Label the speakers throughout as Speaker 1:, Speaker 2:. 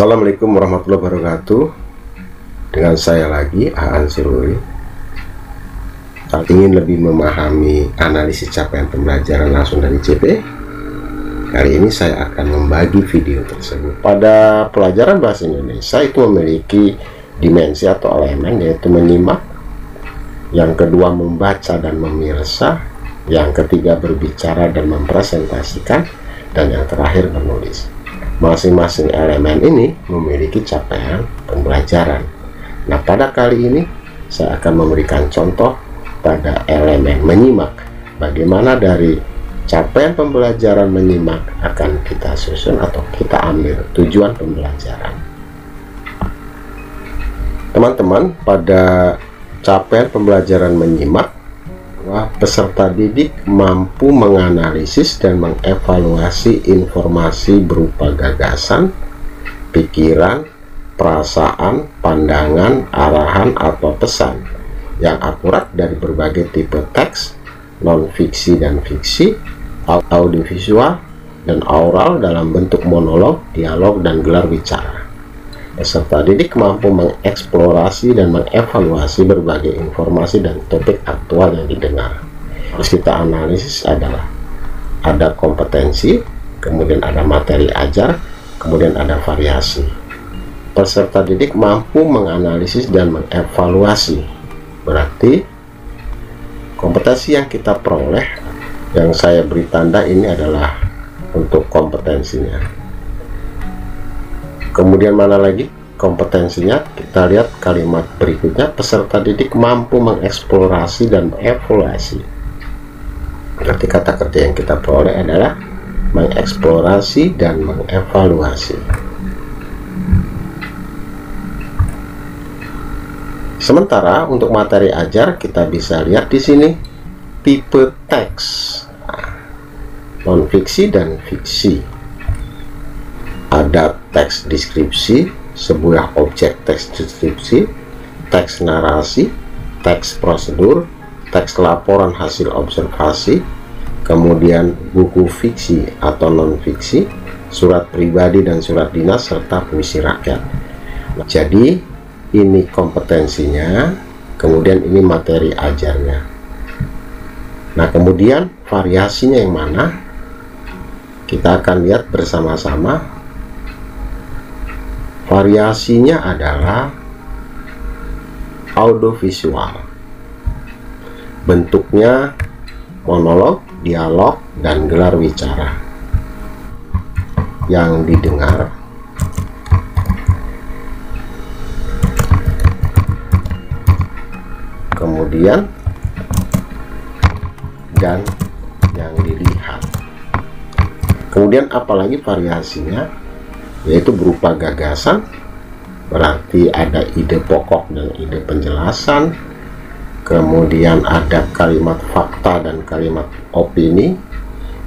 Speaker 1: Assalamualaikum warahmatullahi wabarakatuh. Dengan saya lagi, Aan Siruli. Kalau ingin lebih memahami analisis capaian pembelajaran langsung dari CP, kali ini saya akan membagi video tersebut. Pada pelajaran bahasa Indonesia itu memiliki dimensi atau elemen, yaitu menyimak, yang kedua membaca dan memirsa, yang ketiga berbicara dan mempresentasikan, dan yang terakhir menulis. Masing-masing elemen ini memiliki capaian pembelajaran. Nah, pada kali ini saya akan memberikan contoh pada elemen menyimak. Bagaimana dari capaian pembelajaran menyimak akan kita susun atau kita ambil tujuan pembelajaran. Teman-teman, pada capaian pembelajaran menyimak, peserta didik mampu menganalisis dan mengevaluasi informasi berupa gagasan, pikiran, perasaan, pandangan, arahan, atau pesan yang akurat dari berbagai tipe teks, non-fiksi dan fiksi, audiovisual, dan aural dalam bentuk monolog, dialog, dan gelar bicara. Peserta didik mampu mengeksplorasi dan mengevaluasi berbagai informasi dan topik aktual yang didengar. Terus kita analisis adalah ada kompetensi, kemudian ada materi ajar, kemudian ada variasi. Peserta didik mampu menganalisis dan mengevaluasi. Berarti kompetensi yang kita peroleh, yang saya beri tanda ini adalah untuk kompetensinya. Kemudian mana lagi kompetensinya? Kita lihat kalimat berikutnya, peserta didik mampu mengeksplorasi dan mengevaluasi. Berarti kata kerja yang kita peroleh adalah mengeksplorasi dan mengevaluasi. Sementara untuk materi ajar kita bisa lihat di sini tipe teks, non-fiksi dan fiksi. Ada teks deskripsi, sebuah objek teks deskripsi, teks narasi, teks prosedur, teks laporan hasil observasi, kemudian buku fiksi atau non-fiksi, surat pribadi dan surat dinas, serta puisi rakyat. Nah, jadi ini kompetensinya, kemudian ini materi ajarnya. Nah, kemudian variasinya yang mana? Kita akan lihat bersama-sama. Variasinya adalah audiovisual. Bentuknya monolog, dialog, dan gelar bicara yang didengar. Kemudian dan yang dilihat. Kemudian apalagi variasinya, yaitu berupa gagasan, berarti ada ide pokok dan ide penjelasan, kemudian ada kalimat fakta dan kalimat opini,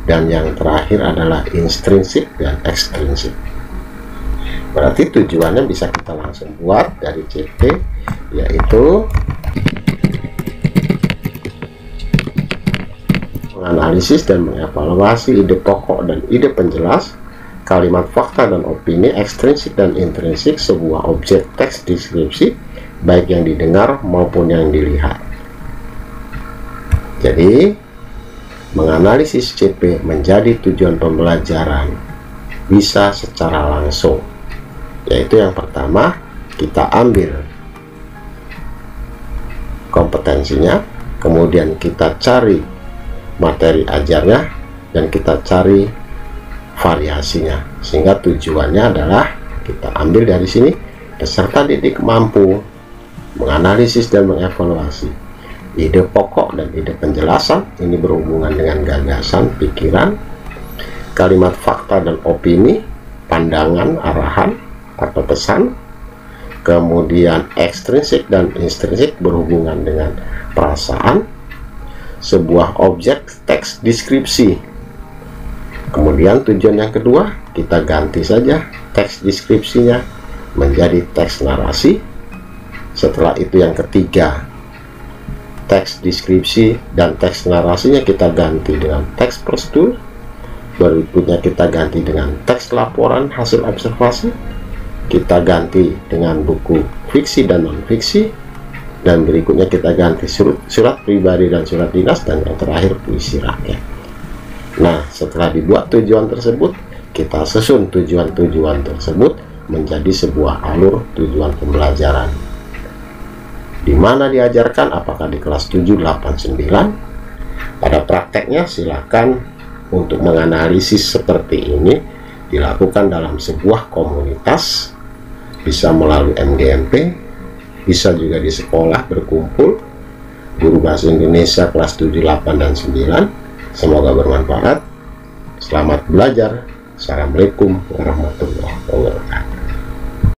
Speaker 1: dan yang terakhir adalah intrinsik dan ekstrinsik. Berarti tujuannya bisa kita langsung buat dari CP, yaitu menganalisis dan mengevaluasi ide pokok dan ide penjelas, kalimat fakta dan opini, ekstrinsik dan intrinsik sebuah objek teks deskripsi, baik yang didengar maupun yang dilihat. Jadi, menganalisis CP menjadi tujuan pembelajaran bisa secara langsung, yaitu yang pertama, kita ambil kompetensinya, kemudian kita cari materi ajarnya, dan kita cari variasinya, sehingga tujuannya adalah kita ambil dari sini, peserta didik mampu menganalisis dan mengevaluasi ide pokok dan ide penjelasan, ini berhubungan dengan gagasan, pikiran, kalimat fakta dan opini, pandangan, arahan atau pesan, kemudian ekstrinsik dan intrinsik berhubungan dengan perasaan, sebuah objek teks deskripsi. Kemudian tujuan yang kedua, kita ganti saja teks deskripsinya menjadi teks narasi. Setelah itu yang ketiga, teks deskripsi dan teks narasinya kita ganti dengan teks prosedur. Berikutnya kita ganti dengan teks laporan hasil observasi. kita ganti dengan buku fiksi dan non-fiksi, dan berikutnya kita ganti surat pribadi dan surat dinas, dan yang terakhir puisi rakyat. Nah, setelah dibuat tujuan tersebut, kita susun tujuan-tujuan tersebut menjadi sebuah alur tujuan pembelajaran, di mana diajarkan apakah di kelas 7, 8, 9. Pada prakteknya silakan untuk menganalisis seperti ini dilakukan dalam sebuah komunitas, bisa melalui MGMP, bisa juga di sekolah berkumpul guru bahasa Indonesia kelas 7, 8, dan 9. Semoga bermanfaat. Selamat belajar. Assalamualaikum warahmatullahi wabarakatuh.